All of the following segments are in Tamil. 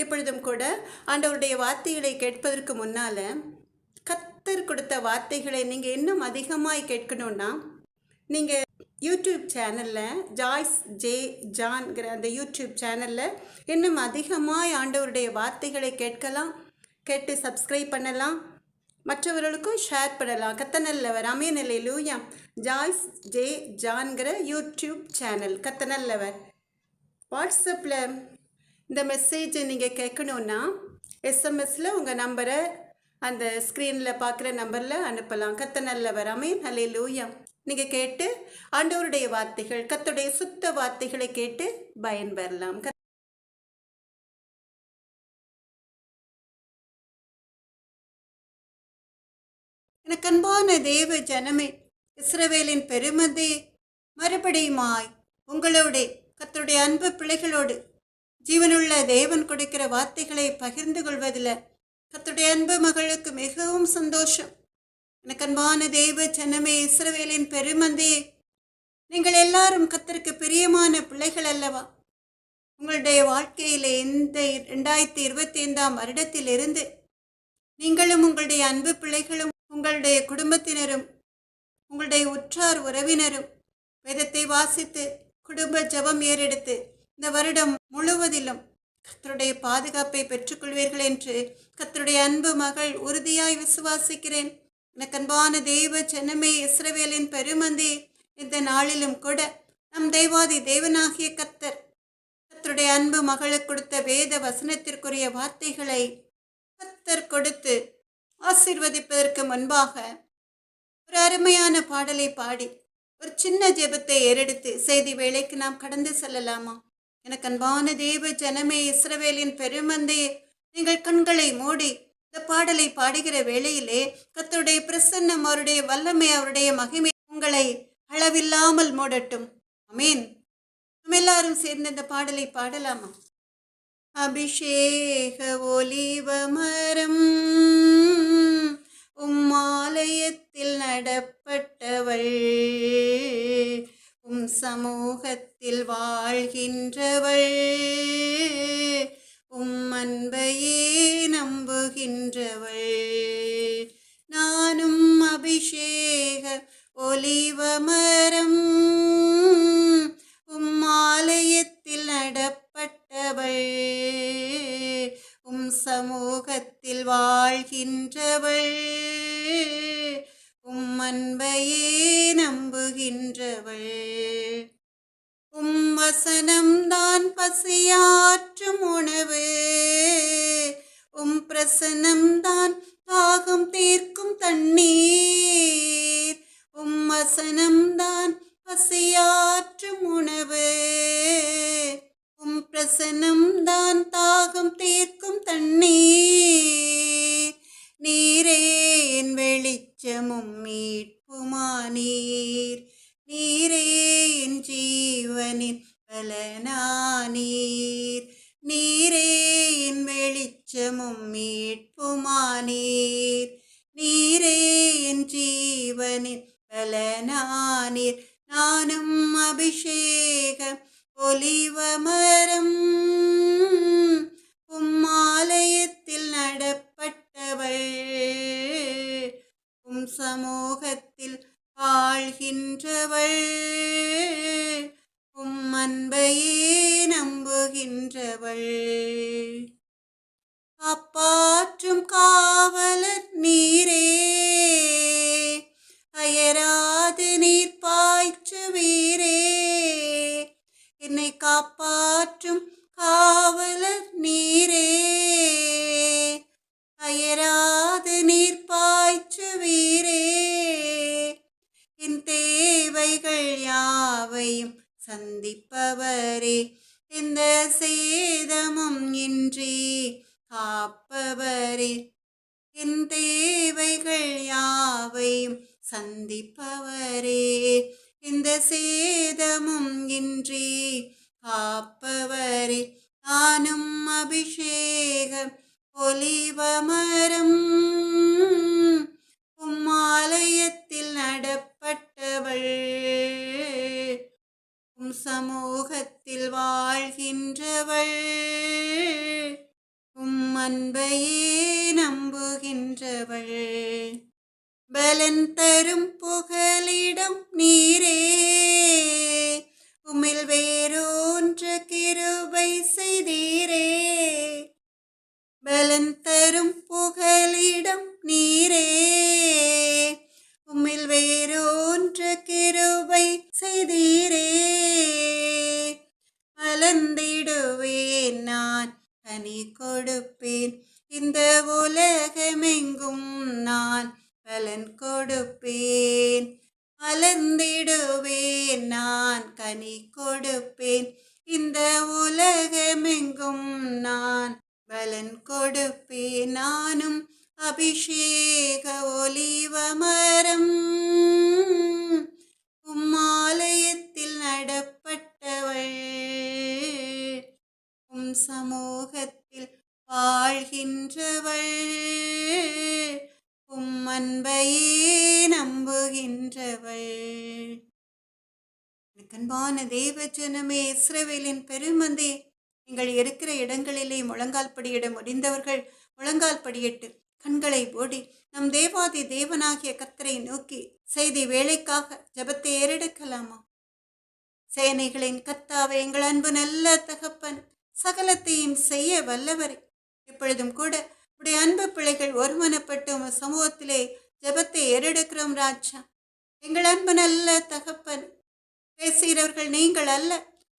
இப்பொழுதும் கூட ஆண்டவருடைய வார்த்தைகளை கேட்பதற்கு முன்னால் கர்த்தர் கொடுத்த வார்த்தைகளை நீங்கள் இன்னும் அதிகமாய் கேட்கணுன்னா நீங்கள் யூடியூப் சேனலில் ஜாய்ஸ் ஜே ஜான்கிற அந்த யூடியூப் சேனலில் இன்னும் அதிகமாய் ஆண்டவருடைய வார்த்தைகளை கேட்கலாம், கேட்டு சப்ஸ்கிரைப் பண்ணலாம், மற்றவர்களுக்கும் ஷேர் பண்ணலாம். கத்தனல்லவர் ஆமென் அல்லேலூயா. ஜாய்ஸ் ஜே ஜான்கிற யூடியூப் சேனல் கத்தனல்லவர். வாட்ஸ்அப்பில் இந்த மெசேஜை நீங்கள் கேட்கணுன்னா எஸ்எம்எஸில் உங்கள் நம்பரை அந்த ஸ்க்ரீனில் பார்க்குற நம்பரில் அனுப்பலாம். கத்தனல்லவர் ஆமென் அல்லேலூயா. நீங்கள் கேட்டு ஆண்டவருடைய வார்த்தைகள், கர்த்தருடைய சுத்த வார்த்தைகளை கேட்டு பயன் பெறலாம். எனக்கு அன்பான தேவ ஜனமே, இஸ்ரவேலின் பெருமதே, மறுபடியுமாய் உங்களோட கர்த்தருடைய அன்பு பிள்ளைகளோடு ஜீவனுள்ள தேவன் கொடுக்கிற வார்த்தைகளை பகிர்ந்து கொள்வதில் கர்த்தருடைய அன்பு மகளுக்கு மிகவும் சந்தோஷம். எனக்கு அன்பான தேவ ஜனமே, இஸ்ரவேலின் பெருமந்தே, நீங்கள் எல்லாரும் கர்த்தருக்கு பிரியமான பிள்ளைகள் அல்லவா? உங்களுடைய வாழ்க்கையில் இந்த 2025ஆம் வருடத்திலிருந்து நீங்களும் உங்களுடைய அன்பு பிள்ளைகளும் உங்களுடைய குடும்பத்தினரும் உங்களுடைய உற்றார் உறவினரும் வேதத்தை வாசித்து குடும்ப ஜெபம் ஏறெடுத்து இந்த வருடம் முழுவதிலும் கர்த்தருடைய பாதுகாப்பை பெற்றுக்கொள்வீர்கள் என்று கர்த்தருடைய அன்பு மகள் உறுதியாய் விசுவாசிக்கிறேன். எனக்கு அன்பான தெய்வ ஜனமே, இஸ்ரவேலின் பெருமந்தே, இந்த நாளிலும் கூட நம் தெய்வாதி தேவனாகிய கர்த்தருடைய அன்பு மகளுக்கு கொடுத்த வேத வசனத்திற்குரிய வார்த்தைகளை கர்த்தர் கொடுத்து ஆசீர்வதிப்பதற்கு முன்பாக ஒரு அருமையான பாடலை பாடி ஒரு சின்ன ஜெபத்தை ஏறெடுத்து செய்தி வேளைக்கு நாம் கடந்து செல்லலாமா? எனக்கு அன்பான தேவ ஜனமே, இஸ்ரவேலின் பெருமந்தே, நீங்கள் கண்களை மூடி இந்த பாடலை பாடுகிற வேளையிலே கர்த்தருடைய பிரசன்னம், அவருடைய வல்லமை, அவருடைய மகிமை உங்களை அளவில்லாமல் மூடட்டும். ஆமென். நம்ம எல்லாரும் சேர்ந்து இந்த பாடலை பாடலாமா? அபிஷேக ஒலிவ மரம் உம்மாலயத்தில் நடப்பட்டவள், உம் சமூகத்தில் வாழ்கின்றவள், உம் அன்பையே நம்புகின்றவள். நானும் அபிஷேக ஒலிவ மரம் உம் ஆலயத்தில் நடப்பட்டவள், உம் சமூகத்தில் வாழ்கின்றவள், உம் அன்பையே நம்புகின்றவள். உம் வசனம்தான் பசியாற்றும் உணவு, உம் பிரசனம்தான் தாகம் தீர்க்கும் தண்ணீர், உம் வசனம்தான் பசியாற்றும் உணவு, உம் பிரசனம்தான் தாகம் தீர்க்கும் தண்ணீர். நீரே என் வெளிச்சமும் மீட்புமானீர், நீரே என் ஜீவனின் பலனானீர், நீரே என் வெளிச்சமும் மீட்புமானீர், நீரே என் ஜீவனின் பலனானீர். நானும் அபிஷேக ஒலிவ மரம் உம் ஆலயத்தில் நடப்பட்டவள், உம் சமூகத்தில் வாழ்கின்றவள், உம் அன்பையே நம்புகின்றவள். காப்பாற்றும் காவலர் நீரே, அயராது நீர் பாய்ச்சுவீரே, என்னை காப்பாற்றும் காவலர் நீரே, அயராது நீர் பாய்ச்சுவீரே, என் தேவைகள் யாவையும் சந்திப்பவரே, எந்த சேதமும் இன்றி காப்பவரே, என் தேவைகள் யாவையும் சந்திப்பவரே, எந்த சேதமும் இன்றி காப்பவரே. நானும் அபிஷேக ஒலிவ மரம் உம் ஆலயத்தில் நடப்பட்டவள், உம் சமூகத்தில் வாழ்கின்றவள், அன்பையே நம்புகின்றவள். பலன் தரும் புகலிடம் நீரே, உம்மில் வேறொன்ற கிருபை செய்தீரே. பலன் தரும் புகலிடம் நீரே, உம்மில் வேறொன்ற கிருபை செய்தீரே. மலர்ந்திடுவேன் நான், கனி கொடுப்பேன், இந்த உலகமெங்கும் நான் பலன் கொடுப்பேன். மலர்ந்திடுவேன் நான், கனி கொடுப்பேன், இந்த உலகமெங்கும் நான் பலன் கொடுப்பேன். நானும் அபிஷேக ஒலிவ மரம், உம்மாலயத்தில் நடப்பட்டவள், உம் சமூகத்தில் வாழ்கின்றவள், உம் அன்பையே நம்புகின்றவள். அன்பான தேவ ஜனமே, இஸ்ரவேலின் பெருமந்தே, நீங்கள் இருக்கிற இடங்களிலே முழங்கால் படியிட முடிந்தவர்கள் முழங்கால் படியிட்டு கண்களை மூடி நம் தேவாதி தேவனாகிய கர்த்தரை நோக்கி செய்தி வேலைக்காக ஜெபத்தை ஏறெடுக்கலாமா? சேனைகளின் கர்த்தாவே, எங்கள் அன்பு நல்ல தகப்பன், சகலத்தையும் செய்ய வல்லவரை, இப்பொழுதும் கூட உடைய அன்பு பிள்ளைகள் ஒருமனப்பட்டு உங்கள் சமூகத்திலே ஜெபத்தை ஏறெடுக்கிறோம் ராஜா. எங்கள் அன்பு நல்ல தகப்பன், பேசுகிறவர்கள் நீங்கள் அல்ல,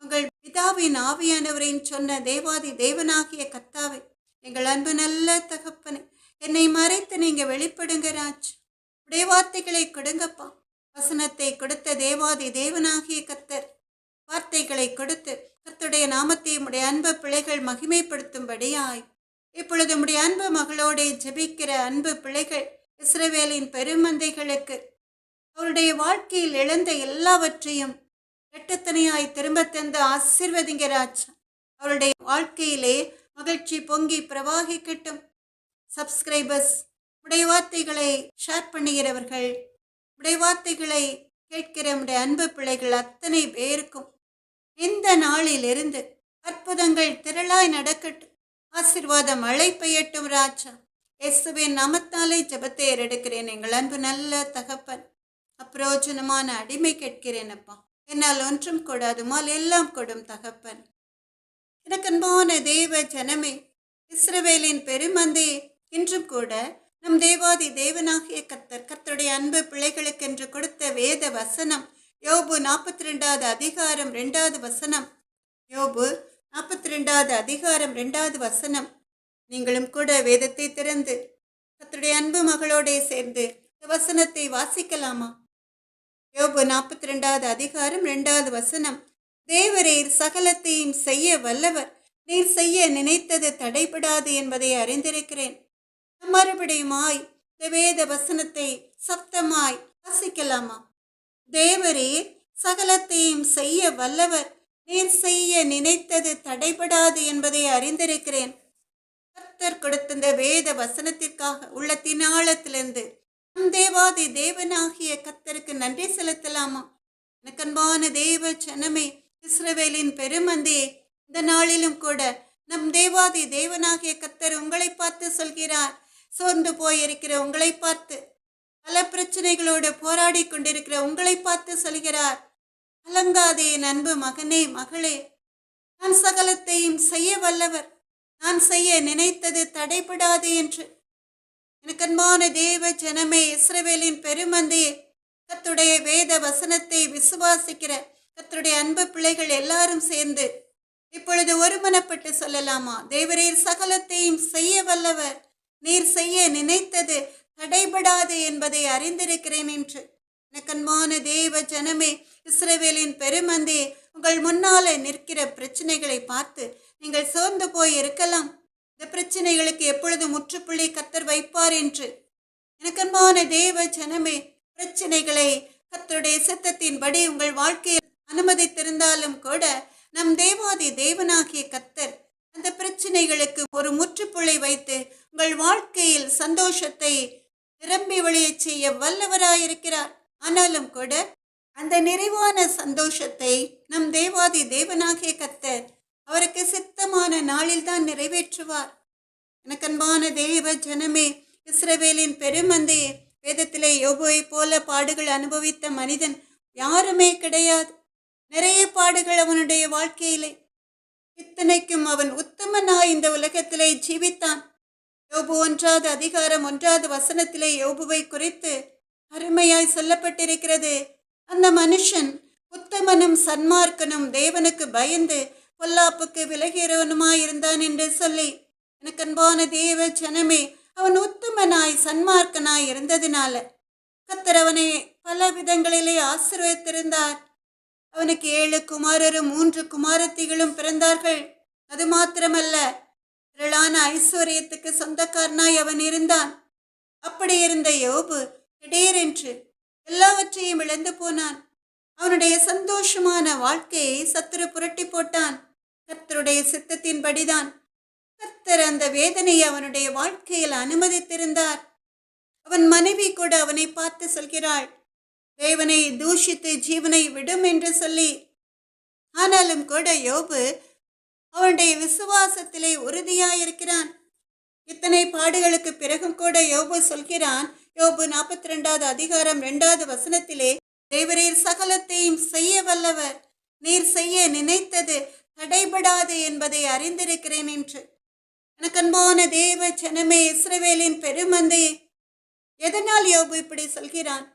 உங்கள் பிதாவின் ஆவியானவரின் சொன்ன தேவாதி தேவனாகிய கர்த்தாவே, எங்கள் அன்பு நல்ல தகப்பனை, என்னை மறைத்து நீங்க வெளிப்படுங்க ராஜா. உடைய வார்த்தைகளை கொடுங்கப்பா. வசனத்தை கொடுத்த தேவாதி தேவனாகிய கர்த்தர் வார்த்தைகளை கொடுத்து கர்த்தருடைய நாமத்தை உடைய அன்பு பிள்ளைகள் மகிமைப்படுத்தும்படியாய் இப்பொழுது உடைய அன்பு மகளோட ஜெபிக்கிற அன்பு பிள்ளைகள் இஸ்ரவேலின் பெருமந்தைகளுக்கு அவருடைய வாழ்க்கையில் இழந்த எல்லாவற்றையும் இரட்டத்தனையாய் திரும்ப தந்து ஆசீர்வதிங்க ராஜா. அவருடைய வாழ்க்கையிலே மகிழ்ச்சி பொங்கி பிரவாகிக்கட்டும். சப்ஸ்கிரைபர்ஸ், உடைய வார்த்தைகளை ஷேர் பண்ணுகிறவர்கள், உடைய வார்த்தைகளை கேட்கிற உடைய அன்பு பிள்ளைகள் அத்தனை பேருக்கும் இந்த நாளிலிருந்து அற்புதங்கள் திரளாய் நடக்கட்டும். ஆசீர்வாதம் மழை பெய்யட்டும் ராஜா. இயேசுவின் நாமத்தாலே ஜெபத்தை ஏறெடுக்கிறேன் எங்கள் அன்பு நல்ல தகப்பன். அப்பிரோஜனமான அடிமை கேட்கிறேன் அப்பா. என்னால் ஒன்றும் கூடாது, உம்மால் எல்லாம் கொடும் தகப்பன். எனக்கு அன்பான தேவ ஜனமே, இஸ்ரவேலின் பெருமந்தே, இன்றும் கூட நம் தேவாதி தேவனாகிய கர்த்தர் கர்த்தருடைய அன்பு பிள்ளைகளுக்கு என்று கொடுத்த வேத வசனம் யோபு 42வது அதிகாரம் 2வது வசனம். யோபு 42வது அதிகாரம் 2வது வசனம். நீங்களும் கூட வேதத்தை திறந்து கர்த்தருடைய அன்பு மகளோட சேர்ந்து இந்த வசனத்தை வாசிக்கலாமா? யோபு 42வது அதிகாரம் 2வது வசனம். தேவரீர் சகலத்தையும் செய்ய வல்லவர், நீர் செய்ய நினைத்தது தடைபடாது என்பதை அறிந்திருக்கிறேன். மறுபடியுமாய் இந்த வேத வசனத்தை சப்தமாய் வாசிக்கலாமா? தேவரீர் சகலத்தையும் செய்ய வல்லவர், நீர் செய்ய நினைத்தது தடைபடாது என்பதை அறிந்திருக்கிறேன். கர்த்தர் கொடுத்த இந்த வேத வசனத்திற்காக உள்ளத்தின் ஆழத்திலிருந்து நம் தேவாதி தேவனாகிய கர்த்தருக்கு நன்றி செலுத்தலாமா? எனக்கு அன்பான தேவ ஜனமே, இஸ்ரவேலின் பெருமந்தே, இந்த நாளிலும் கூட நம் தேவாதி தேவனாகிய கர்த்தர் உங்களை பார்த்து சொல்கிறார். சோர்ந்து போயிருக்கிற உங்களை பார்த்து, பல பிரச்சனைகளோடு போராடி கொண்டிருக்கிற உங்களை பார்த்து சொல்கிறார், கலங்காதே என் அன்பு மகனே மகளே, நான் சகலத்தையும் செய்ய வல்லவர், நான் செய்ய நினைத்தது தடைபடாது என்று. எனக்கு அன்பான தேவ ஜனமே, இஸ்ரவேலின் பெருமந்தே, கர்த்தருடைய வேத வசனத்தை விசுவாசிக்கிற கர்த்தருடைய அன்பு பிள்ளைகள் எல்லாரும் சேர்ந்து இப்பொழுது ஒருமனப்பட்டு சொல்லலாமா? தேவரீர் சகலத்தையும் செய்ய வல்லவர், நீர் செய்ய நினைத்தது தடைபடாது என்பதை அறிந்திருக்கிறேன் என்று. எனக்கு அன்பான தேவ ஜனமே, இஸ்ரவேலின் பெருமந்தே, உங்கள் முன்னாலே நிற்கிற பிரச்சனைகளை பார்த்து நீங்கள் சோர்ந்து போய் இருக்கலாம். இந்த பிரச்சனைகளுக்கு எப்பொழுது முற்றுப்புள்ளி கர்த்தர் வைப்பார் என்று. எனக்கு அன்பான தேவ ஜனமே, பிரச்சனைகளை கர்த்தருடைய சித்தத்தின்படி உங்கள் வாழ்க்கையில் அனுமதித்திருந்தாலும் கூட நம் தேவாதி தேவனாகிய கர்த்தர் அந்த பிரச்சனைகளுக்கு ஒரு முற்றுப்புள்ளி வைத்து உங்கள் வாழ்க்கையில் சந்தோஷத்தை நிரம்பி வழியச் செய்ய வல்லவராயிருக்கிறார். ஆனாலும் கூட அந்த நிறைவான சந்தோஷத்தை நம் தேவாதி தேவனாகிய கர்த்தர் அவருக்கு சித்தமான நாளில்தான் நிறைவேற்றுவார். எனக்கன்பான தேவ ஜனமே, இஸ்ரவேலின் பெருமந்தையே, வேதத்திலே யோபுவை போல பாடுகள் அனுபவித்த மனிதன் யாருமே கிடையாது. நிறைய பாடுகள் அவனுடைய வாழ்க்கையிலே. இத்தனைக்கும் அவன் உத்தமனாய் இந்த உலகத்திலே ஜீவித்தான். யோபு 1 அதிகாரம் 1 வசனத்திலே யோபுவை குறித்து அருமையாய் சொல்லப்பட்டிருக்கிறது. அந்த மனுஷன் உத்தமனும் சன்மார்க்கனும், தேவனுக்கு பயந்து பொல்லாப்புக்கு விலகிறவனுமாயிருந்தான் என்று சொல்லி. எனக்கு அன்பான தேவ ஜனமே, அவன் உத்தமனாய் சன்மார்க்கனாய் இருந்ததினால கர்த்தர் அவனை பல விதங்களிலே ஆசீர்வதித்திருந்தார். அவனுக்கு 7 குமாரரும் 3 குமாரத்திகளும் பிறந்தார்கள். அது மாத்திரமல்ல, திரளான ஐஸ்வர்யத்துக்கு சொந்தக்காரனாய் அவன் இருந்தான். அப்படி இருந்த யோபு திடீரென்று எல்லாவற்றையும் இழந்து போனான். அவனுடைய சந்தோஷமான வாழ்க்கையை சத்துரு புரட்டி போட்டான். கர்த்தருடைய சித்தத்தின்படிதான் கர்த்தர் அந்த வேதனையை அவனுடைய வாழ்க்கையில் அனுமதித்திருந்தார். அவன் மனைவி கூட அவனை பார்த்து சொல்கிறாள், தேவனை தூஷித்து ஜீவனை விடும் என்று சொல்லி. ஆனாலும் கூட யோபு அவனுடைய விசுவாசத்திலே உறுதியாயிருக்கிறான். இத்தனை பாடுகளுக்கு பிறகும் கூட யோபு சொல்கிறான். யோபு 42 அதிகாரம் 2 வசனத்திலே, தேவரீர் சகலத்தையும் செய்ய வல்லவர், நீர் செய்ய நினைத்தது தடைபடாது என்பதை அறிந்திருக்கிறேன் என்று. எனக்கன்பான தேவ ஜனமே, இஸ்ரவேலின் பெருமந்தையே, எதனால் யோபு இப்படி சொல்கிறான்?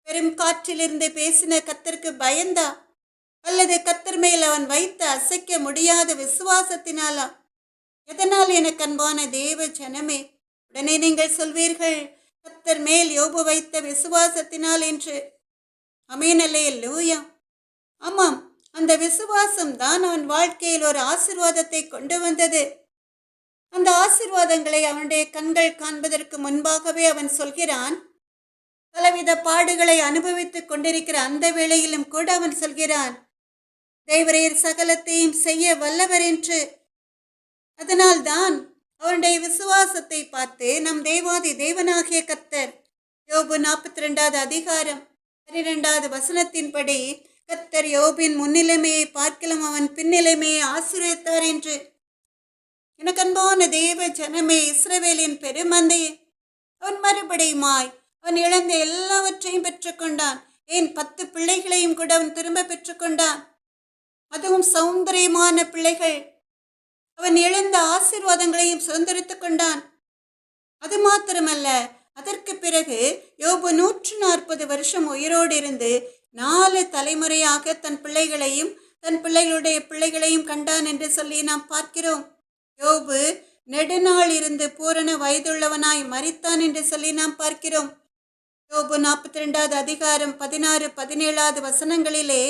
பெரும் காற்றிலிருந்து பேசின கர்த்தருக்கு பயந்தா, அல்லது கர்த்தர் மேல் அவன் வைத்து அசைக்க முடியாத விசுவாசத்தினாலா? எதனால்? எனக்கு அன்பான தேவ ஜனமே, உடனே நீங்கள் சொல்வீர்கள், கர்த்தர் மேல் யோபு வைத்த விசுவாசத்தினால் என்று. ஆமென், அல்லேலூயா. ஆமாம், அந்த விசுவாசம் தான் அவன் வாழ்க்கையில் ஒரு ஆசீர்வாதத்தை கொண்டு வந்தது. அந்த ஆசீர்வாதங்களை அவனுடைய கண்கள் காண்பதற்கு முன்பாகவே அவன் சொல்கிறான். பலவித பாடுகளை அனுபவித்துக் கொண்டிருக்கிற அந்த வேளையிலும் கூட அவன் சொல்கிறான், தேவரீர் சகலத்தையும் செய்ய வல்லவர் என்று. அதனால்தான் அவனுடைய விசுவாசத்தை பார்த்து நம் தேவாதி தேவனாகிய கர்த்தர் யோபு 42 அதிகாரம் 12 வசனத்தின்படி கர்த்தர் யோபின் முன்னிலைமையை பார்க்கலாம் அவன் பின்னிலைமையை ஆசீர்வதித்தார் என்று. எனக்கு அன்பான தேவ ஜனமே, இஸ்ரவேலின் பெருமந்தையே, அவன் மறுபடியுமாய் அவன் இழந்த எல்லாவற்றையும் பெற்றுக்கொண்டான். ஏன் 10 பிள்ளைகளையும் கூட அவன் திரும்ப பெற்றுக்கொண்டான். அதுவும் சௌந்தரியமான பிள்ளைகள். அவன் இழந்த ஆசீர்வாதங்களையும் சுதந்திரித்துக் கொண்டான். அது மாத்திரமல்ல, அதற்கு பிறகு யோபு 140 வருஷம் உயிரோடு இருந்து 4 தலைமுறையாக தன் பிள்ளைகளையும் தன் பிள்ளைகளுடைய பிள்ளைகளையும் கண்டான் என்று சொல்லி நாம் பார்க்கிறோம். யோபு நெடுநாள் இருந்து பூரண வயதுள்ளவனாய் மரித்தான் என்று சொல்லி நாம் பார்க்கிறோம். யோபு 42 அதிகாரம் 16, 17 வசனங்களிலே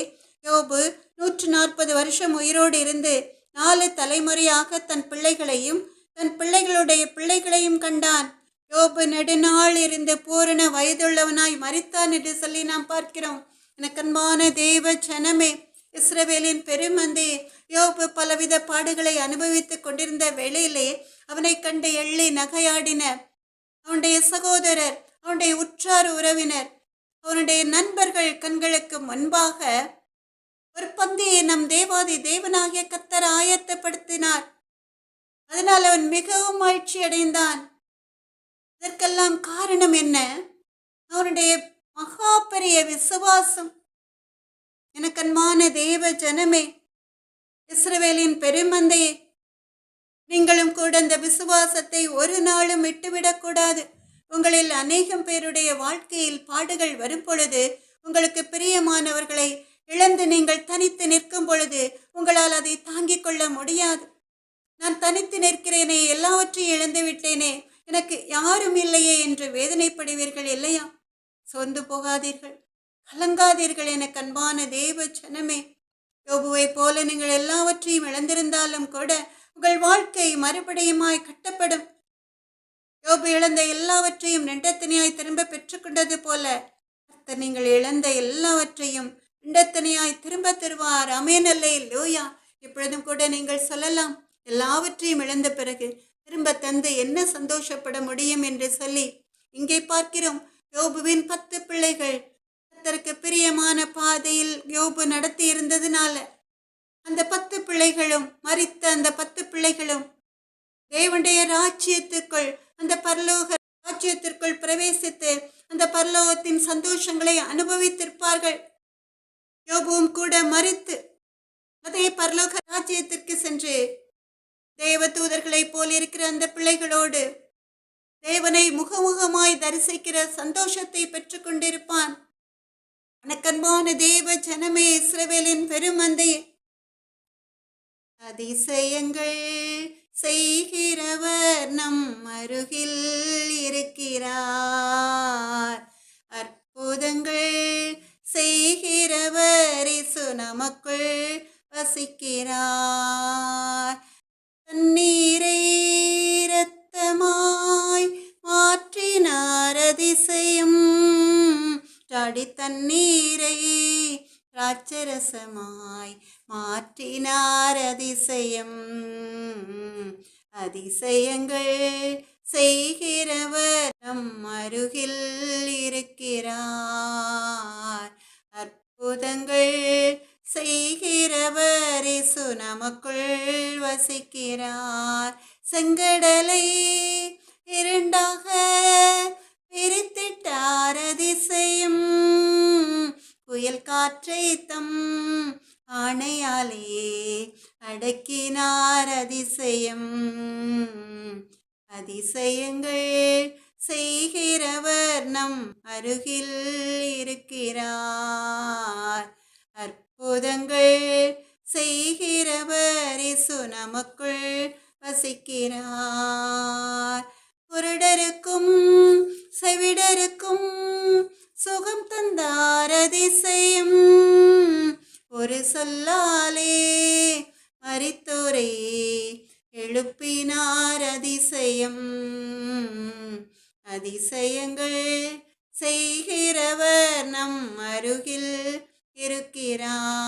யோபு 140 வருஷம் உயிரோடு இருந்து 4 தலைமுறையாக தன் பிள்ளைகளையும் தன் பிள்ளைகளுடைய பிள்ளைகளையும் கண்டான். யோபு நெடுநாள் இருந்து பூரண வயதுள்ளவனாய் மரித்தான் என்று சொல்லி நாம் பார்க்கிறோம். எனக்கன்பான தேவ ஜனமே, இஸ்ரவேலின் பெருமந்தையே, யோபு பலவித பாடுகளை அனுபவித்துக் கொண்டிருந்த வேளையிலே அவனை கண்டு எள்ளி நகையாடின அவனுடைய சகோதரர், அவனுடைய உற்றார் உறவினர், அவனுடைய நண்பர்கள் கண்களுக்கு முன்பாக ஒரு பந்தியை நம் தேவாதி தேவனாகிய கர்த்தர் ஆயத்தப்படுத்தினார். அதனால் அவன் மிகவும் மகிழ்ச்சி அடைந்தான். இதற்கெல்லாம் காரணம் என்ன? அவனுடைய மகா பெரிய விசுவாசம். எனக்கன்பான தேவ ஜனமே, இஸ்ரவேலின் பெருமந்தையே, நீங்களும் கூட அந்த விசுவாசத்தை ஒரு நாளும் விட்டுவிடக்கூடாது. உங்களில் அநேகம் பேருடைய வாழ்க்கையில் பாடுகள் வரும் பொழுது, உங்களுக்கு பிரியமானவர்களை இழந்து நீங்கள் தனித்து நிற்கும் பொழுது உங்களால் அதை தாங்கிக் கொள்ள முடியாது. நான் தனித்து நிற்கிறேனே, எல்லாவற்றையும் இழந்து விட்டேனே, எனக்கு யாரும் இல்லையே என்று வேதனைப்படுவீர்கள் இல்லையா? சொந்து போகாதீர்கள், கலங்காதீர்கள். எனக்கு அன்பான தேவ ஜனமே, யோபுவை போல நீங்கள் எல்லாவற்றையும் இழந்திருந்தாலும் கூட உங்கள் வாழ்க்கை மறுபடியுமாய் கட்டப்படும். யோபு இழந்த எல்லாவற்றையும் ரெண்டத்தனையாய் திரும்ப பெற்றுக்கொண்டது போல கர்த்தர் நீங்கள் இழந்த எல்லாவற்றையும் ரெண்டத்தனையாய் திரும்ப தருவார். ஆமென், அல்லேலூயா. இப்பொழுதும் கூட நீங்கள் சொல்லலாம், எல்லாவற்றையும் இழந்த பிறகு திரும்ப தந்து என்ன சந்தோஷப்பட முடியும் என்று சொல்லி. இங்கே பார்க்கிறோம், யோபுவின் 10 பிள்ளைகள் கர்த்தருக்கு பிரியமான பாதையில் யோபு நடத்தி இருந்ததுனால அந்த 10 பிள்ளைகளும் மரித்த அந்த 10 பிள்ளைகளும் தேவனுடைய ராஜ்யத்துக்குள், அந்த பரலோக ராஜ்யத்திற்குள் பிரவேசித்து அந்த பரலோகத்தின் சந்தோஷங்களை அனுபவித்திருப்பார்கள். யோபுவும் கூட மரித்து அதே பரலோக ராஜ்யத்திற்கு சென்று தேவ தூதர்களைப் போல் இருக்கிற அந்த பிள்ளைகளோடு தேவனை முகமுகமாய் தரிசிக்கிற சந்தோஷத்தை பெற்றுக் கொண்டிருப்பான். அனக்கன்பான தேவ ஜனமே, இஸ்ரவேலின் பெருமந்தையே, அதிசயங்கள் செய்கிறவர் நம் அருகில் இருக்கிறார். அற்புதங்கள் செய்கிறவர் இயேசு நமக்குள் வசிக்கிறார். தண்ணீரை இரத்தமாய் மாற்றினார் அதிசயம், தாடி தண்ணீரை ராட்சரசமாய் மாற்றினார் அதிசயம். அதிசயங்கள் செய்கிறவர் நம் அருகில் இருக்கிறார். அற்புதங்கள் செய்கிறவர் இயேசு நமக்குள் வசிக்கிறார். செங்கடலை இரண்டாக பிரித்திட்டார் அதிசயம், புயல் காற்றை தம் ஆணையாலே அடக்கினார் அதிசயம். அதிசயங்கள் செய்கிறவர் நம் அருகில் இருக்கிறார். அற்புதங்கள் செய்கிறவர் இயேசு நமக்குள் வசிக்கிறார். குருடருக்கும் செவிடருக்கும் சுகம் தந்தார் அதிசயம், ஒரு சொல்லாலே மரித்தோரை எழுப்பினார் அதிசயம். அதிசயங்கள் செய்கிறவர் நம் அருகில் இருக்கிறார்.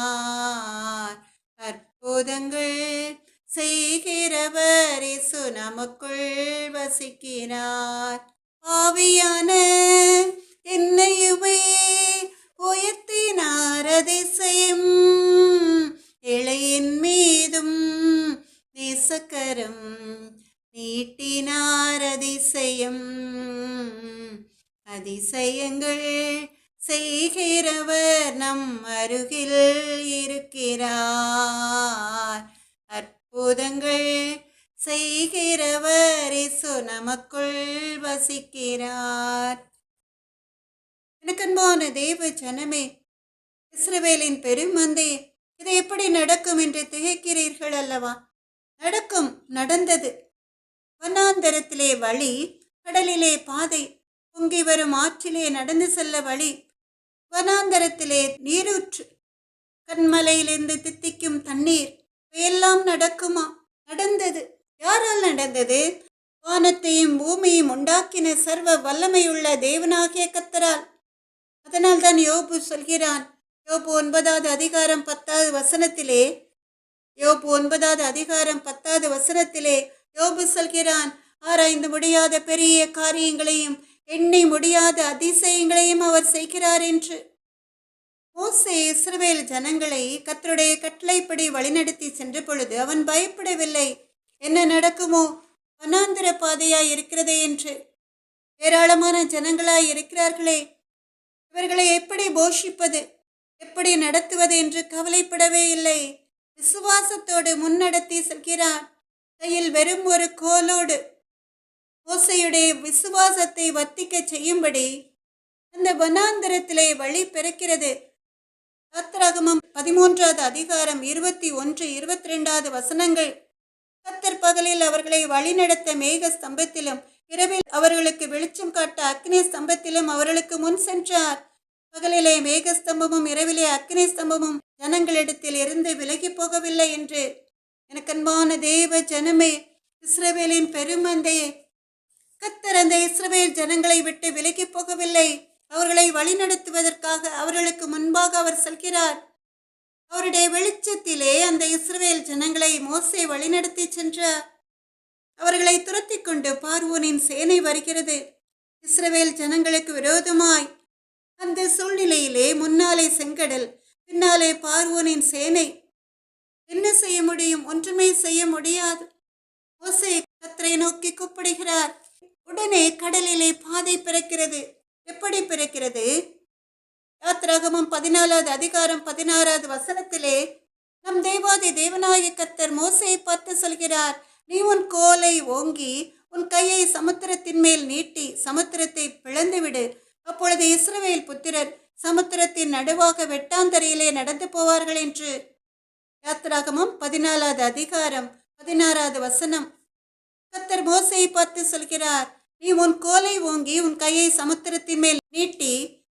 அற்புதங்கள் செய்கிறவர் இயேசு நமக்குள் வசிக்கிறார். ஆவியான என்னையுமே உயர்த்தினார் அதிசயம், இளையின் மீதும் நேசக்கரம் நீட்டினார் அதிசயம். அதிசயங்கள் செய்கிறவர் நம் அருகில் இருக்கிறார். அற்புதங்கள் செய்கிறவர் இயேசு நமக்குள் வசிக்கிறார். எனக்கன்பான தேவ ஜனமே, இஸ்ரவேலின் பெருமந்தே, இது எப்படி நடக்கும் என்று திகைக்கிறீர்கள் அல்லவா? நடக்கும், நடந்தது. வனாந்தரத்திலே வழி, கடலிலே பாதை, பொங்கி வரும் ஆற்றிலே நடந்து செல்ல வழி, வனாந்தரத்திலே நீரூற்று, கண்மலையிலிருந்து தித்திக்கும் தண்ணீர், இவையெல்லாம் நடக்குமா? நடந்தது. யாரால் நடந்தது? வானத்தையும் பூமியையும் உண்டாக்கின சர்வ வல்லமையுள்ள தேவனாகிய கர்த்தரால். அதனால் தான் யோபு சொல்கிறான், யோபு 9வது அதிகாரம் 10வது வசனத்திலே, யோபு 9வது அதிகாரம் 10வது வசனத்திலே யோபு சொல்கிறான், ஆராய்ந்து முடியாத பெரிய காரியங்களையும் எண்ணி முடியாத அதிசயங்களையும் அவர் செய்கிறார் என்று. மோசே இஸ்ரவேல் ஜனங்களை கர்த்தருடைய கட்டளைப்படி வழிநடத்தி சென்ற பொழுது அவன் பயப்படவில்லை. என்ன நடக்குமோ, வனாந்திர பாதையாய் இருக்கிறதே என்று. ஏராளமான ஜனங்களாய் இருக்கிறார்களே, இவர்களை எப்படி போஷிப்பது, எப்படி நடத்துவது என்று கவலைப்படவே இல்லை. விசுவாசத்தோடு முன்னடத்தி செல்கிறார். கையில் வெறும் ஒரு கோலோடு மோசேயுடைய விசுவாசத்தை வர்த்திக்க செய்யும்படி அந்த வனாந்தரத்திலே வழி பிறக்கிறது. யாத்திராகமம் 13வது அதிகாரம் 21, 22வது வசனங்கள். கர்த்தர் பகலில் அவர்களை வழிநடத்த மேக ஸ்தம்பத்திலும் இரவில் அவர்களுக்கு வெளிச்சம் காட்ட அக்னி ஸ்தம்பத்திலும் அவர்களுக்கு முன் சென்றார். பகலிலே மேகஸ்தம்பமும் இரவிலே அக்னி ஸ்தம்பமும் ஜனங்களிடத்தில் இருந்து விலகி போகவில்லை என்று. எனக்கன்பான தேவ ஜனமே, இஸ்ரவேலின் பெருமந்தையே, கர்த்தர் அந்த இஸ்ரவேல் ஜனங்களை விட்டு விலகி போகவில்லை. அவர்களை வழிநடத்துவதற்காக அவர்களுக்கு முன்பாக அவர் செல்கிறார். அவருடைய வெளிச்சத்திலே அந்த இஸ்ரவேல் ஜனங்களை மோசே வழிநடத்தி சென்றார். அவர்களை துரத்தி கொண்டு பார்வோனின் சேனை வருகிறது. இஸ்ரவேல் ஜனங்களுக்கு விரோதமாய். அந்த சூழ்நிலையிலே முன்னாலே செங்கடல், பின்னாலே பார்வோனின் சேனை. என்ன செய்ய முடியும்? ஒன்றுமே செய்ய முடியாது. மோசே கர்த்தரை நோக்கி கூப்பிடுகிறார். உடனே கடலிலே பாதை பிறக்கிறது. எப்படி பிறக்கிறது? யாத்ராகமம் 14வது அதிகாரம் 16வது வசனத்திலே நம் தேவாதி தேவனாகிய கர்த்தர் மோசேயை பார்த்து சொல்கிறார், நீ உன் கோலை ஓங்கி உன் கையை சமுத்திரத்தின் மேல் நீட்டி சமுத்திரத்தை பிளந்துவிடு. அப்பொழுது இஸ்ரவேல் புத்திரர் சமுத்திரத்தின் நடுவாக வெட்டாந்தரையிலே நடந்து போவார்கள் என்று. யாத்ராகமம் 14வது அதிகாரம் 16வது வசனம். கர்த்தர் மோசேயை பார்த்து சொல்கிறார், நீ உன் கோலை ஓங்கி உன் கையை சமுத்திரத்தின் மேல் நீட்டி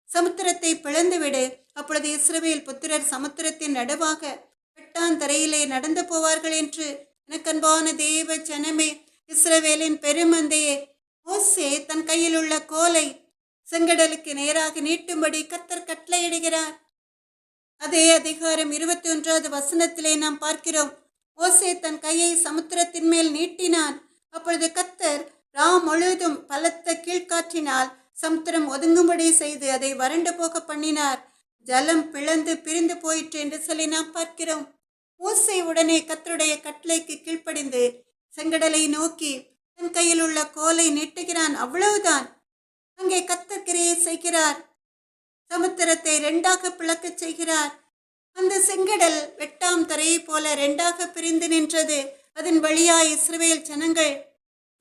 சமுத்திரத்தை பிளந்துவிடு. அப்பொழுது இஸ்ரவேல் புத்திரர் சமுத்திரத்தின் நடுவாக வெட்டாந்தரையிலே நடந்து போவார்கள் என்று. எனக்கன்பான தேவ ஜனமே, இஸ்ரவேலின் பெருமந்தையே, மோசே தன் கையில் உள்ள கோலை செங்கடலுக்கு நேராக நீட்டும்படி கர்த்தர் கட்டளையிடுகிறார். அதே அதிகாரம் 21வது வசனத்திலே நாம் பார்க்கிறோம், மோசே தன் கையை சமுத்திரத்தின் மேல் நீட்டினான். அப்பொழுது கர்த்தர் ராம் முழுவதும் பலத்த கீழ்காற்றினால் சமுத்திரம் ஒதுங்கும்படி செய்து அதை வறண்டு போக பண்ணினார். ஜலம் பிளந்து பிரிந்து போயிற்று என்று சொல்லி நாம் பார்க்கிறோம். மோசே உடனே கர்த்தருடைய கட்டளைக்கு கீழ்ப்படிந்து செங்கடலை நோக்கி தன் கையில் உள்ள கோலை நீட்டுகிறான். அவ்வளவுதான். அங்கே கர்த்தர் கிரியை செய்கிறார். சமுத்திரத்தை 2ஆக பிளக்கச் செய்கிறார். அந்த செங்கடல் வெட்டாம் தரையை போல 2ஆக பிரிந்து நின்றது. அதன் வழியாய் இஸ்ரவேல் ஜனங்கள்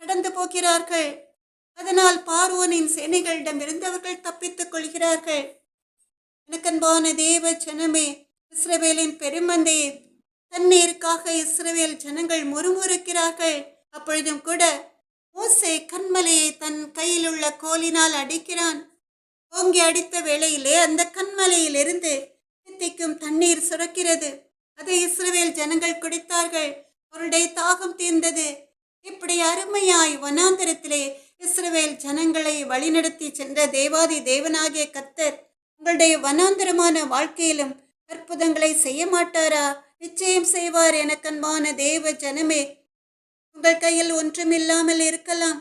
கடந்து போகிறார்கள். அதனால் பார்வோனின் சேனைகளிடம் இருந்தவர்கள் தப்பித்துக் கொள்கிறார்கள். எனக்கன்பான தேவ ஜனமே, இஸ்ரவேலின் பெருமந்தையே, தண்ணீருக்காக இஸ்ரவேல் ஜனங்கள் முறுமுறுக்கிறார்கள். அப்பொழுதும் கூட மோசே கண்மலையை தன் கையில் உள்ள கோலினால் அடிக்கிறான். ஓங்கி அடித்த வேளையிலே அந்த கண்மலையிலிருந்து தித்திக்கும் தண்ணீர் சுரக்கிறது. அதை இஸ்ரவேல் ஜனங்கள் குடித்தார்கள். அவருடைய தாகம் தீர்ந்தது. இப்படி அருமையாய் வனாந்தரத்திலே இஸ்ரவேல் ஜனங்களை வழிநடத்தி சென்ற தேவாதி தேவனாகிய கர்த்தர் உங்களுடைய வனாந்தரமான வாழ்க்கையிலும் அற்புதங்களை செய்ய மாட்டாரா? நிச்சயம் செய்வார். எனக்கன்பான தேவ ஜனமே, உங்கள் கையில் ஒன்றுமில்லாமல் இருக்கலாம்.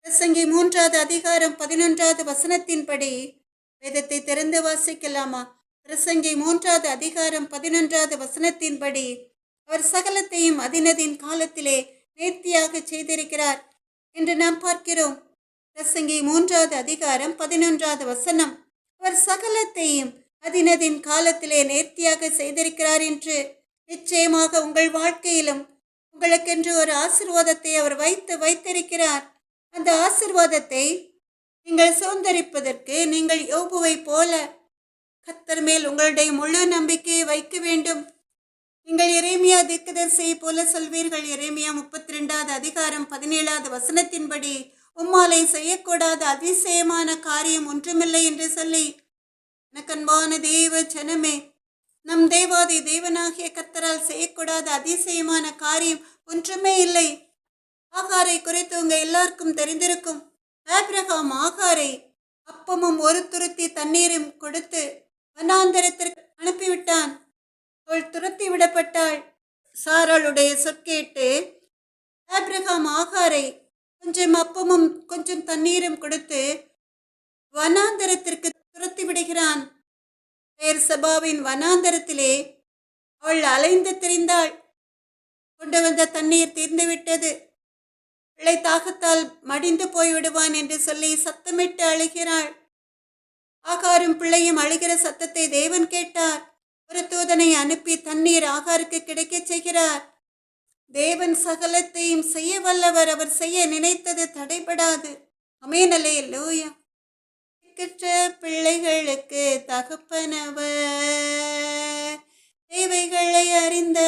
பிரசங்கி 3வது அதிகாரம் 11வது வசனத்தின்படி வேதத்தை திறந்து வாசிக்கலாமா? பிரசங்கி 3வது அதிகாரம் 11வது வசனத்தின்படி அவர் சகலத்தையும் அதினதின் காலத்திலே நேர்த்தியாக செய்திருக்கிறார் என்று நாம் பார்க்கிறோம். பிரசங்கி 3வது அதிகாரம் 11வது வசனம். அவர் சகலத்தையும் அதினதின் காலத்திலே நேர்த்தியாக செய்திருக்கிறார் என்று. நிச்சயமாக உங்கள் வாழ்க்கையிலும் உங்களுக்கென்று ஒரு ஆசீர்வாதத்தை அவர் வைத்திருக்கிறார். அந்த ஆசீர்வாதத்தை நீங்கள் சுதந்தரிப்பதற்கு நீங்கள் யோபுவை போல கர்த்தர் மேல் உங்களுடைய முழு நம்பிக்கையை வைக்க வேண்டும். நீங்கள் எரேமியா தீர்க்கதரிசியை போல சொல்வீர்கள். எரேமியா 32வது அதிகாரம் 17வது வசனத்தின்படி உம்மாலை செய்யக்கூடாத அதிசயமான காரியம் ஒன்றுமில்லை என்று சொல்லி. எனக்கன்பான தேவ ஜனமே, நம் தேவாதி தேவனாகிய கர்த்தரால் செய்யக்கூடாத அதிசயமான காரியம் ஒன்றுமே இல்லை. ஆகாரை குறித்து உங்க எல்லாருக்கும் தெரிந்திருக்கும். ஆபிரகாம் ஆகாரை அப்பமும் ஒரு துருத்தி தண்ணீரும் கொடுத்து வனாந்தரத்திற்கு அனுப்பிவிட்டான். அவள் துரத்தி விடப்பட்டாள். சாராளுடைய சொற்கேட்டு ஆபிரகாம் ஆகாரை கொஞ்சம் அப்பமும் கொஞ்சம் தண்ணீரும் கொடுத்து வனாந்தரத்திற்கு துரத்தி விடுகிறான். பெயர்சபாவின் வனாந்தரத்திலே அவள் அலைந்து திரிந்தாள். கொண்டு வந்த தண்ணீர் தீர்ந்துவிட்டது. பிள்ளை தாகத்தால் மடிந்து போய்விடுவான் என்று சொல்லி சத்தமிட்டு அழுகிறாள். ஆகாரும் பிள்ளையும் அழுகிற சத்தத்தை தேவன் கேட்டார். ஒரு தூதனை அனுப்பி தண்ணீர் ஆகாருக்கு கிடைக்கச் செய்கிறார். தேவன் சகலத்தையும் செய்ய வல்லவர். அவர் செய்ய நினைத்தது தடைபடாது. ஆமென், அல்லேலூயா. பிள்ளைகளுக்கு தகப்பனவர், தேவைகளை அறிந்த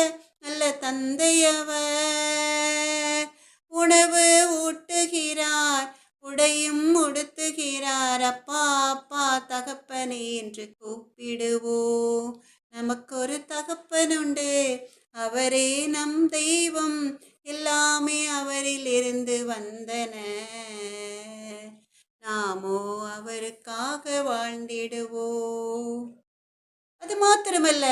நல்ல தந்தையவர். உணவு ஊட்டுகிறார், உடையும் உடுத்துகிறார். அப்பா அப்பா தகப்பனே என்று கூப்பிடுவோம். நமக்கு ஒரு தகப்பன் உண்டு, அவரே நம் தெய்வம். எல்லாமே அவரில் இருந்து வந்தன, நாமோ அவருக்காக வாழ்ந்திடுவோம். அது மாத்திரமல்ல,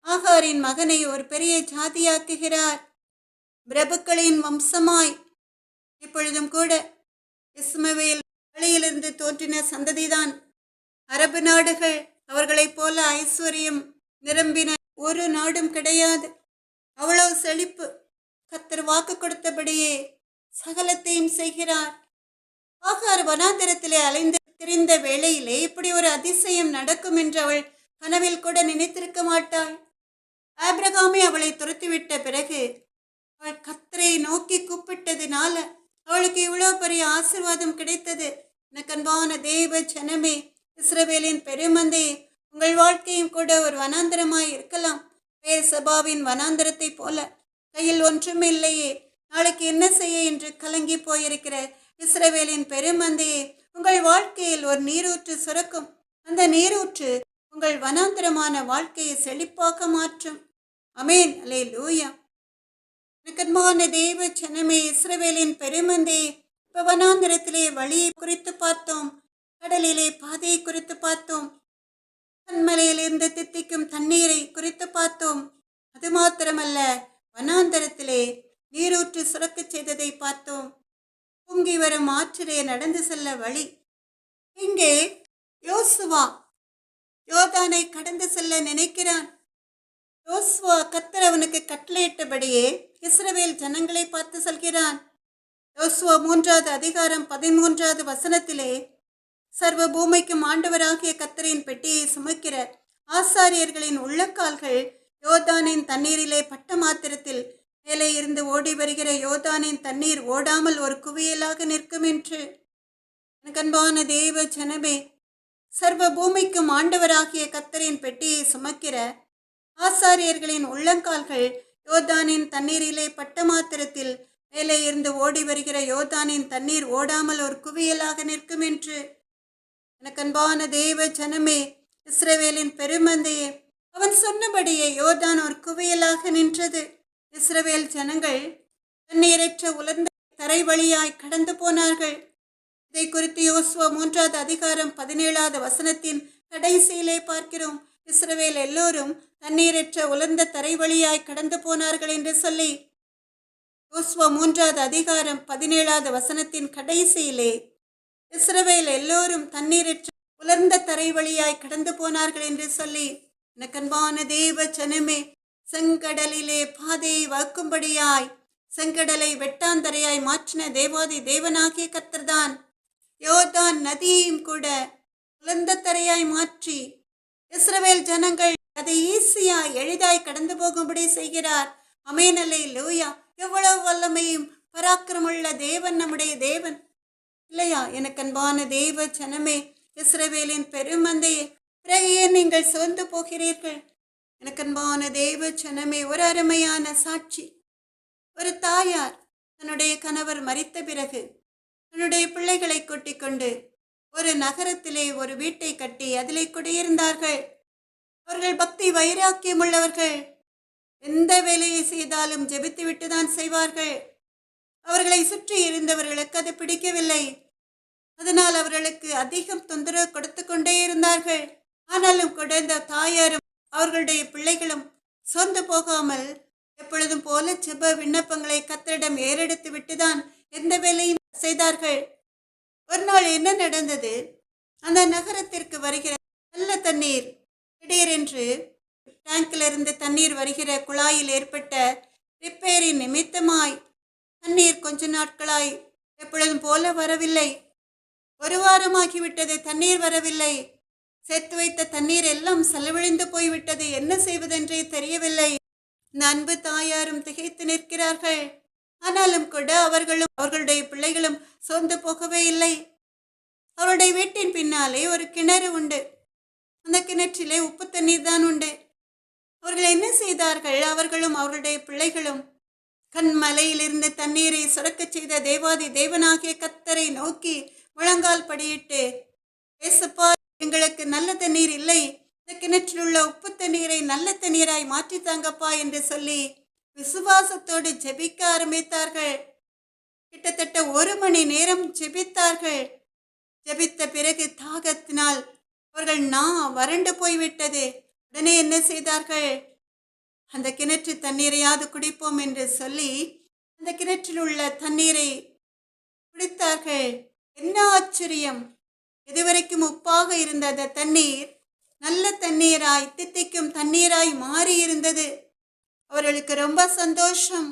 ஆகாரின் மகனை ஒரு பெரிய ஜாதியாக்குகிறார். பிரபுக்களின் வம்சமாய் இப்பொழுதும் கூட இஸ்மவேல் வழியிலிருந்து தோன்றின சந்ததிதான் அரபு நாடுகள். அவர்களைப் போல ஐஸ்வர்யம் நிரம்பின ஒரு நாடும் கிடையாது. அவ்வளவு செழிப்பு. கர்த்தர் வாக்கு கொடுத்தபடியே சகலத்தையும் செய்கிறார். ஆகார் வனாந்திரத்திலே அலைந்து திரிந்த வேளையிலே இப்படி ஒரு அதிசயம் நடக்கும் என்று அவள் கனவில் கூட நினைத்திருக்க மாட்டாள். ஆபிரகாமே அவளை துரத்திவிட்ட பிறகு அவள் கர்த்தரை நோக்கி கூப்பிட்டதினால அவளுக்கு இவ்வளோ பெரிய ஆசீர்வாதம் கிடைத்தது. எனக்கு அன்பான தேவ ஜனமே, இஸ்ரவேலின் பெருமந்தையே, உங்கள் வாழ்க்கையும் கூட ஒரு வனாந்தரமாய் இருக்கலாம். வேறு சபாவின் வனாந்தரத்தை போல கையில் ஒன்றும் இல்லையே, நாளைக்கு என்ன செய்ய என்று கலங்கி போயிருக்கிற இஸ்ரவேலின் பெருமந்தையே, உங்கள் வாழ்க்கையில் ஒரு நீரூற்று சுரக்கும். அந்த நீரூற்று உங்கள் வனாந்தரமான வாழ்க்கையை செழிப்பாக மாற்றும். அமேன். அல்லேலூயா. அன்பான தேவ ஜனமே, இஸ்ரவேலின் பெருமந்தே, இப்ப வனாந்திரத்திலே வழியை குறித்து பார்த்தோம், கடலிலே பாதையை குறித்து பார்த்தோம், கண்மலையிலிருந்து தித்திக்கும் தண்ணீரை குறித்து பார்த்தோம். அது மாத்திரமல்ல, வனாந்தரத்திலே நீரூற்று சுரக்க செய்ததை பார்த்தோம். பொங்கி வரும் ஆற்றிலே நடந்து செல்ல வழி. இங்கே யோசுவா யோர்தானை கடந்து செல்ல நினைக்கிறான். யோசுவா கர்த்தர் அவனுக்கு கட்டளையிட்டபடியே இஸ்ரவேல் ஜனங்களை பார்த்து சொல்கிறான். யோசுவா 3வது அதிகாரம் 13வது வசனத்திலே, சர்வ பூமிக்கும் ஆண்டவராகிய கர்த்தரின் பெட்டியை சுமக்கிற ஆசாரியர்களின் உள்ளக்கால்கள் யோர்தானின் தண்ணீரிலே பட்ட மாத்திரத்தில் மேலே இருந்து ஓடி வருகிற யோர்தானின் தண்ணீர் ஓடாமல் ஒரு குவியலாக நிற்கும் என்று. அன்பான தேவ ஜனமே, சர்வ பூமிக்கும் ஆண்டவராகிய கர்த்தரின் பெட்டியை சுமக்கிற ஆசாரியர்களின் உள்ளங்கால்கள் யோர்தானின் தண்ணீரிலே பட்ட மாத்திரத்தில் மேலே இருந்து ஓடி வருகிற யோர்தானின் தண்ணீர் ஓடாமல் ஒரு குவியலாக நிற்கும் என்று. எனக்கு அன்பான தேவ ஜனமே, இஸ்ரவேலின் பெருமந்தையே, அவன் சொன்னபடியே யோர்தான் ஒரு குவியலாக நின்றது. இஸ்ரவேல் ஜனங்கள் தண்ணீரற்ற உலர்ந்த தரை வழியாய் கடந்து போனார்கள். இதை குறித்து யோசுவா 3வது அதிகாரம் 17வது வசனத்தின் கடைசியிலே பார்க்கிறோம். இஸ்ரவேல் எல்லோரும் தண்ணீரற்ற உலர்ந்த தரை வழியாய் கடந்து போனார்கள் என்று சொல்லி, யோசுவா 3வது அதிகாரம் 17வது வசனத்தின் கடைசியிலே இஸ்ரவேல் எல்லோரும் தண்ணீரற்ற உலர்ந்த தரை வழியாய் கடந்து போனார்கள் என்று சொல்லி, எனக்கன்பான தேவ ஜனமே, செங்கடலிலே பாதையை வகுக்கும்படியாய் செங்கடலை வெட்டாந்தரையாய் மாற்றின தேவாதி தேவனாகிய கர்த்தர்தான் யோர்தான் நதியையும் கூட உலர்ந்த தரையாய் மாற்றி இஸ்ரவேல் ஜனங்கள் அதை ஈஸியாய் எளிதாய் கடந்து போகும்படி செய்கிறார். அமேன். அல்லேலூயா. எவ்வளவு வல்லமையும் பராக்கிரமுள்ள தேவன் நம்முடைய தேவன் இல்லையா? எனக்கு அன்பான தேவ ஜனமே, இஸ்ரவேலின் பெருமந்தையே, பிறகு ஏன் நீங்கள் சோர்ந்து போகிறீர்கள்? எனக்கு அன்பான தேவ ஜனமே, ஒரு அருமையான சாட்சி. ஒரு தாயார் தன்னுடைய கணவர் மரித்த பிறகு தன்னுடைய பிள்ளைகளை கூட்டிக் கொண்டு ஒரு நகரத்திலே ஒரு வீட்டை கட்டி அதிலே குடியிருந்தார்கள். அவர்கள் பக்தி வைராக்கியம் உள்ளவர்கள். எந்த வேலையை செய்தாலும் ஜெபித்து விட்டுதான் செய்வார்கள். அவர்களை சுற்றி இருந்தவர்களுக்கு அது பிடிக்கவில்லை. அதனால் அவர்களுக்கு அதிகம் தொந்தரவு கொடுத்து கொண்டே இருந்தார்கள். ஆனாலும் கூட இந்த தாயாரும் அவர்களுடைய பிள்ளைகளும் சொந்து போகாமல் எப்பொழுதும் போல ஜெப விண்ணப்பங்களை கர்த்தரிடம் ஏறெடுத்து விட்டுதான் எந்த வேலையும் செய்தார்கள். ஒரு நாள் என்ன நடந்தது? அந்த நகரத்திற்கு வருகிற நல்ல தண்ணீர் திடீரென்று டேங்கில் இருந்து தண்ணீர் வருகிற குழாயில் ஏற்பட்ட ரிப்பேரின் நிமித்தமாய் தண்ணீர் கொஞ்ச நாட்களாய் எப்பொழுதும் போல வரவில்லை. ஒரு வாரமாகிவிட்டது, தண்ணீர் வரவில்லை. சேர்த்து வைத்த தண்ணீர் எல்லாம் செலவழிந்து போய்விட்டது. என்ன செய்வதென்றே தெரியவில்லை. இந்த அன்பு தாயாரும் திகைத்து நிற்கிறார்கள். ஆனாலும் கூட அவர்களும் அவர்களுடைய பிள்ளைகளும் சோர்ந்து போகவே இல்லை. அவருடைய வீட்டின் பின்னாலே ஒரு கிணறு உண்டு. அந்த கிணற்றிலே உப்பு தண்ணீர் தான் உண்டு. அவர்கள் என்ன செய்தார்கள்? அவர்களும் அவருடைய பிள்ளைகளும் கண்மலையிலிருந்து தண்ணீரை சுரக்க செய்த தேவாதி தேவனாகிய கர்த்தரை நோக்கி முழங்கால் படியிட்டு, ஏசப்பா, எங்களுக்கு நல்ல தண்ணீர் இல்லை, இந்த கிணற்றில் உள்ள உப்பு தண்ணீரை நல்ல தண்ணீராய் மாற்றித்தாங்கப்பா என்று சொல்லி விசுவாசத்தோடு ஜெபிக்க ஆரம்பித்தார்கள். கிட்டத்தட்ட 1 மணி நேரம் ஜெபித்தார்கள். ஜெபித்த பிறகு தாகத்தினால் அவர்கள் வறண்டு போய்விட்டது. உடனே என்ன செய்தார்கள்? அந்த கிணற்று தண்ணீரையாவது குடிப்போம் என்று சொல்லி அந்த கிணற்றில் உள்ள தண்ணீரை குடித்தார்கள். என்ன ஆச்சரியம்! இதுவரைக்கும் உப்பாக இருந்த அந்த தண்ணீர் நல்ல தண்ணீராய் தித்திக்கும் தண்ணீராய் மாறி இருந்தது. அவர்களுக்கு ரொம்ப சந்தோஷம்.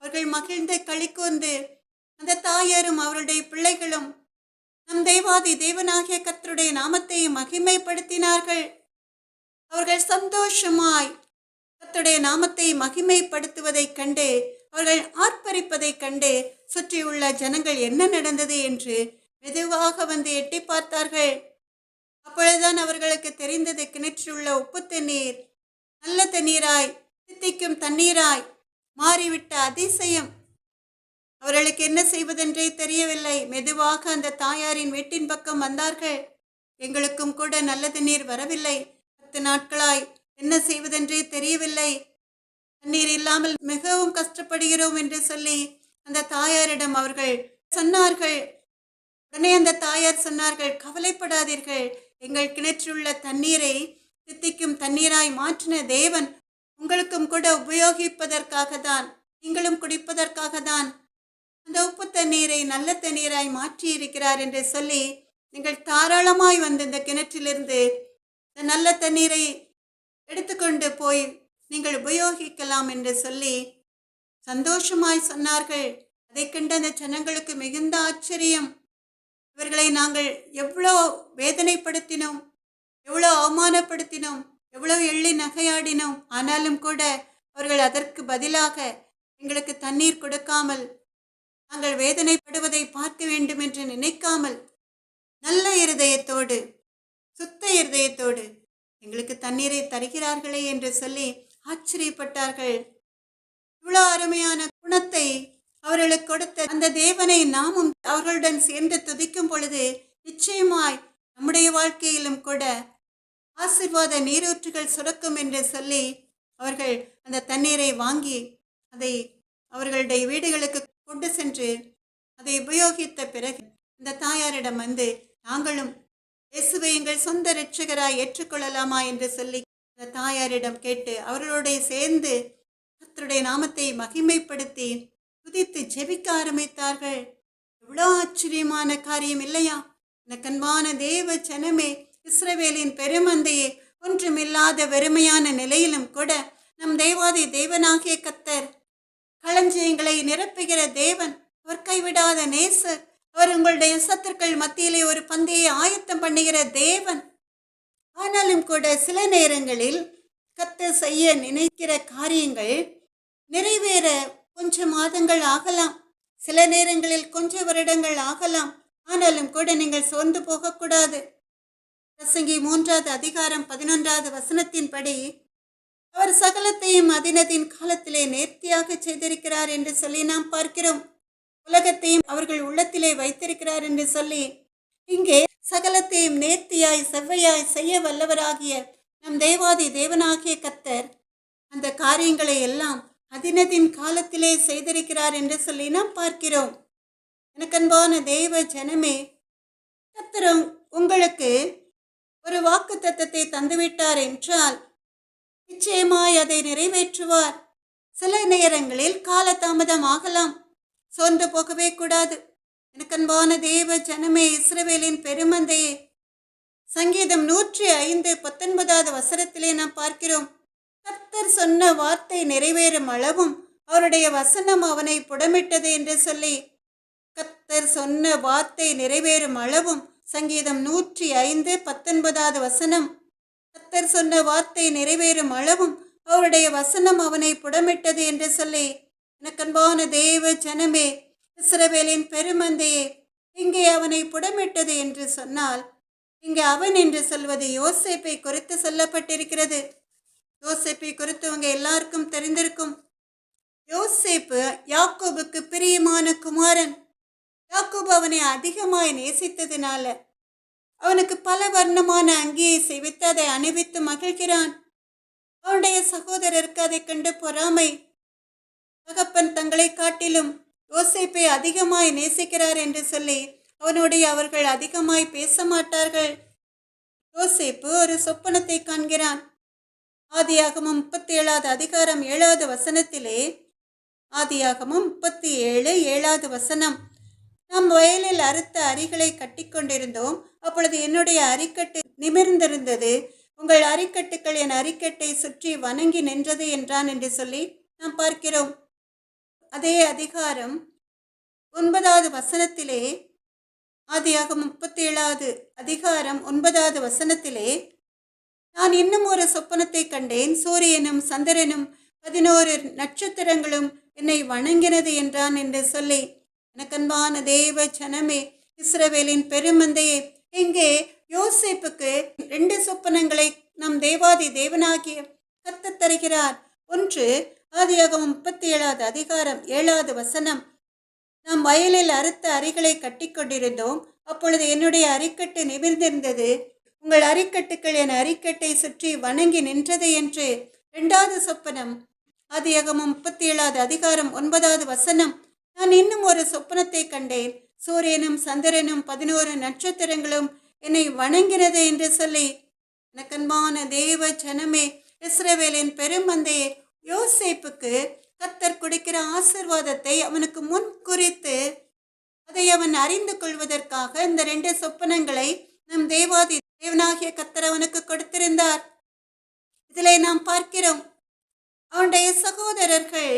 அவர்கள் மகிழ்ந்து களி கூர்ந்து அந்த தாயாரும் அவருடைய பிள்ளைகளும் நம் தேவாதி தேவனாகிய கர்த்தருடைய நாமத்தை மகிமைப்படுத்தினார்கள். அவர்கள் சந்தோஷமாய் கர்த்தருடைய நாமத்தை மகிமைப்படுத்துவதைக் கண்டு, அவர்கள் ஆர்ப்பரிப்பதைக் கண்டு, சுற்றியுள்ள ஜனங்கள் என்ன நடந்தது என்று மெதுவாக வந்து எட்டி பார்த்தார்கள். அப்பொழுதுதான் அவர்களுக்கு தெரிந்தது, கிணற்றிலுள்ள உப்பு தண்ணீர் நல்ல தண்ணீராய் தித்திக்கும் தண்ணீராய் மாறிவிட்ட அதிசயம். அவர்களுக்கு என்ன செய்வதென்றே தெரியவில்லை. மெதுவாக அந்த தாயாரின் வீட்டின் பக்கம் வந்தார்கள். எங்களுக்கும் கூட நல்ல தண்ணீர் வரவில்லை, 10 நாட்களாய் என்ன செய்வதென்றே தெரியவில்லை, தண்ணீர் இல்லாமல் மிகவும் கஷ்டப்படுகிறோம் என்று சொல்லி அந்த தாயாரிடம் அவர்கள் சொன்னார்கள். உடனே அந்த தாயார் சொன்னார்கள், கவலைப்படாதீர்கள், எங்கள் கிணற்றிலுள்ள தண்ணீரை தித்திக்கும் தண்ணீராய் மாற்றின தேவன் உங்களுக்கும் கூட உபயோகிப்பதற்காக தான், நீங்களும் குடிப்பதற்காக தான் அந்த உப்பு தண்ணீரை நல்ல தண்ணீராய் மாற்றி இருக்கிறார் என்று சொல்லி, நீங்கள் தாராளமாய் வந்து இந்த கிணற்றிலிருந்து இந்த நல்ல தண்ணீரை எடுத்துக்கொண்டு போய் நீங்கள் உபயோகிக்கலாம் என்று சொல்லி சந்தோஷமாய் சொன்னார்கள். அதை கண்டு அந்த ஜனங்களுக்கு மிகுந்த ஆச்சரியம். இவர்களை நாங்கள் எவ்வளோ வேதனைப்படுத்தினோம், எவ்வளோ அவமானப்படுத்தினோம், எவ்வளோ எள்ளி நகையாடினோம், ஆனாலும் கூட அவர்கள் அதற்கு பதிலாக எங்களுக்கு தண்ணீர் கொடுக்காமல், நாங்கள் வேதனைப்படுவதை பார்க்க வேண்டும் என்று நினைக்காமல், நல்ல இருதயத்தோடு சுத்த இருதயத்தோடு எங்களுக்கு தண்ணீரை தருகிறார்களே என்று சொல்லி ஆச்சரியப்பட்டார்கள். இவ்வளோ அருமையான குணத்தை அவர்களுக்கு கொடுத்த அந்த தேவனை நாமும் அவர்களுடன் சேர்ந்து துதிக்கும் பொழுது நிச்சயமாய் நம்முடைய வாழ்க்கையிலும் கூட ஆசீர்வாத நீரூற்றுகள் சுரக்கும் என்று சொல்லி அவர்கள் அந்த தண்ணீரை வாங்கி அதை அவர்களுடைய வீடுகளுக்கு கொண்டு சென்று அதை உபயோகித்த பிறகு இந்த தாயாரிடம் வந்து, நாங்களும் இயேசுவை எங்கள் சொந்த இரட்சகராய் ஏற்றுக்கொள்ளலாமா என்று சொல்லி அந்த தாயாரிடம் கேட்டு அவர்களோட சேர்ந்து கர்த்தருடைய நாமத்தை மகிமைப்படுத்தி துதித்து ஜெபிக்க ஆரம்பித்தார்கள். எவ்வளோ ஆச்சரியமான காரியம் இல்லையா? கண்பான தேவ ஜனமே, இஸ்ரவேலின் பெருமந்தையே, ஒன்றுமில்லாத வெறுமையான நிலையிலும் கூட நம் தேவாதி தேவனாகிய கர்த்தர் களஞ்சியங்களை நிரப்புகிற தேவன், அவர் கைவிடாத நேசர், அவர் உங்களுடைய சத்துருக்கள் மத்தியிலே ஒரு பந்தியை ஆயத்தம் பண்ணுகிற தேவன். ஆனாலும் கூட சில நேரங்களில் கர்த்தர் செய்ய நினைக்கிற காரியங்கள் நிறைவேற கொஞ்சம் மாதங்கள் ஆகலாம், சில நேரங்களில் கொஞ்சம் வருடங்கள் ஆகலாம். ஆனாலும் கூட நீங்கள் சோர்ந்து போகக்கூடாது. பிரசங்கி 3வது அதிகாரம் 11வது வசனத்தின்படி, அவர் சகலத்தையும் அதினதின் காலத்திலே நேர்த்தியாக செய்திருக்கிறார் என்று சொல்லி நாம் பார்க்கிறோம். உலகத்தையும் அவர்கள் உள்ளத்திலே வைத்திருக்கிறார் என்று சொல்லி, இங்கே சகலத்தையும் நேர்த்தியாய் செவ்வையாய் செய்ய வல்லவராகிய நம் தேவாதி தேவனாகிய கர்த்தர் அந்த காரியங்களை எல்லாம் அதினதின் காலத்திலே செய்திருக்கிறார் என்று சொல்லி நாம் பார்க்கிறோம். எனக்கன்பான தேவ ஜனமே, கர்த்தர் உங்களுக்கு ஒரு வாக்கு தத்தத்தை தந்துவிட்டார் என்றால் நிச்சயமாய் அதை நிறைவேற்றுவார். சில நேரங்களில் காலதாமதம் ஆகலாம், சோர்ந்து போகவே கூடாது. எனக்கன்பான தேவ ஜனமே, இஸ்ரவேலின் பெருமந்தையே, சங்கீதம் 105:19வது வசனத்திலே நாம் பார்க்கிறோம், கர்த்தர் சொன்ன வார்த்தை நிறைவேறும் அளவும் அவருடைய வசனம் அவனை புடமிட்டது என்று சொல்லி, கர்த்தர் சொன்ன வார்த்தை நிறைவேறும் அளவும், சங்கீதம் 105:19வது வசனம், கர்த்தர் சொன்ன வார்த்தை நிறைவேறும் அளவும் அவருடைய வசனம் அவனை புடமிட்டது என்று சொல்லி, எனக்கன்பான தேவ ஜனமே, இஸ்ரவேலின் பெருமந்தையே, இங்கே அவனை புடமிட்டது என்று சொன்னால், இங்கே அவன் என்று சொல்வது யோசேப்பை குறித்து சொல்லப்பட்டிருக்கிறது. யோசேப்பை குறித்து உங்க எல்லாருக்கும் தெரிந்திருக்கும். யோசேப்பு யாக்கோபுக்கு பிரியமான குமாரன். யாக்கோபு அவனை அதிகமாய் நேசித்ததினால அவனுக்கு பல வர்ணமான அங்கியை செய்வித்து அதை அணிவித்து மகிழ்கிறான். அவனுடைய சகோதரருக்கு அதை கண்டு பொறாமை. தகப்பன் தங்களை காட்டிலும் யோசேப்பை அதிகமாய் நேசிக்கிறார் என்று சொல்லி அவனுடைய அவர்கள் அதிகமாய் பேச மாட்டார்கள். யோசேப்பு ஒரு சொப்பனத்தை காண்கிறான். ஆதியாகமம் 37வது அதிகாரம் 7வது வசனத்திலே, ஆதியாகமம் 37:7வது வசனம், நாம் வயலில் அறுத்த அரிகளை கட்டி கொண்டிருந்தோம். அப்பொழுது என்னுடைய அரிக்கட்டு நிமிர்ந்திருந்தது, உங்கள் அரிக்கட்டுக்கள் என் அரிக்கட்டை சுற்றி வணங்கி நின்றது என்றான் என்று சொல்லி நாம் பார்க்கிறோம். அதே அதிகாரம் 9வது வசனத்திலே, ஆதியாகமம் 37வது அதிகாரம் 9வது வசனத்திலே, நான் இன்னும் ஒரு சொப்பனத்தை கண்டேன், சூரியனும் சந்திரனும் 11 நட்சத்திரங்களும் என்னை வணங்கினது என்றான் என்று சொல்லி, எனக்கன்பான தேவ ஜனமே, இஸ்ரவேலின் பெருமந்தையே, இங்கே யோசேப்புக்கு 2 சொப்பனங்களை நம் தேவாதி தேவனாகிய கர்த்தர் தருகிறார். ஒன்று, ஆதியாகமம் 37வது அதிகாரம் 7வது வசனம், நாம் வயலில் அறுத்த அரிகளை கட்டி கொண்டிருந்தோம், அப்பொழுது என்னுடைய அரிக்கட்டு நிமிர்ந்திருந்தது, உங்கள் அரிக்கட்டுக்கள் என் அரிக்கட்டை சுற்றி வணங்கி நின்றது என்று. 2வது சொப்பனம், ஆதியாகமம் 37வது அதிகாரம் 9வது வசனம், நான் இன்னும் ஒரு சொப்பனத்தை கண்டேன், சூரியனும் சந்திரனும் 11 நட்சத்திரங்களும் என்னை வணங்கினது என்று சொல்லி, எனக்கன்பான தேவ ஜனமே, இஸ்ரவேலின் பெருமந்தையே, யோசேப்புக்கு கர்த்தர் கொடுக்கிற ஆசீர்வாதத்தை அவனுக்கு முன் குறித்து அதை அவன் அறிந்து கொள்வதற்காக இந்த 2 சொப்பனங்களை நம் தேவாதி தேவனாகிய கர்த்தர் அவனுக்கு கொடுத்திருந்தார். இதிலே நாம் பார்க்கிறோம், அவனுடைய சகோதரர்கள்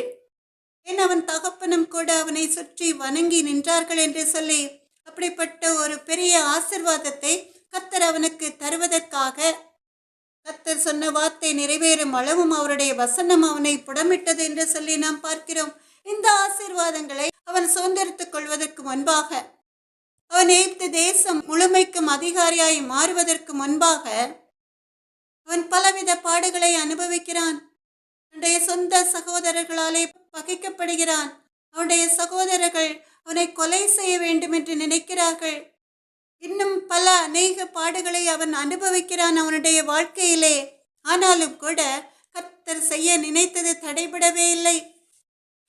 அவன் தகப்பனும் கூட அவனை சுற்றி வணங்கி நின்றார்கள் என்று சொல்லி, அப்படிப்பட்ட ஒரு பெரிய ஆசீர்வாதத்தை கர்த்தர் அவனுக்கு தருவதற்காக, கர்த்தர் சொன்ன வார்த்தை நிறைவேறும் அளவும் அவருடைய வசனம் அவனை புடமிட்டது என்று சொல்லி நாம் பார்க்கிறோம். இந்த ஆசீர்வாதங்களை அவன் சுதந்திரித்துக் கொள்வதற்கு முன்பாக, அவன் எகிப்து தேசம் முழுமைக்கும் அதிகாரியாய் மாறுவதற்கு முன்பாக அவன் பலவித பாடுகளை அனுபவிக்கிறான். அவனுடைய சொந்த சகோதரர்களாலே பகைக்கப்படுகிறான். அவனுடைய சகோதரர்கள் அவனை கொலை செய்ய வேண்டும் என்று நினைக்கிறார்கள். இன்னும் பல அநேக பாடுகளை அவன் அனுபவிக்கிறான் அவனுடைய வாழ்க்கையிலே. ஆனாலும் கூட கர்த்தர் செய்ய நினைத்தது தடைபடவே இல்லை.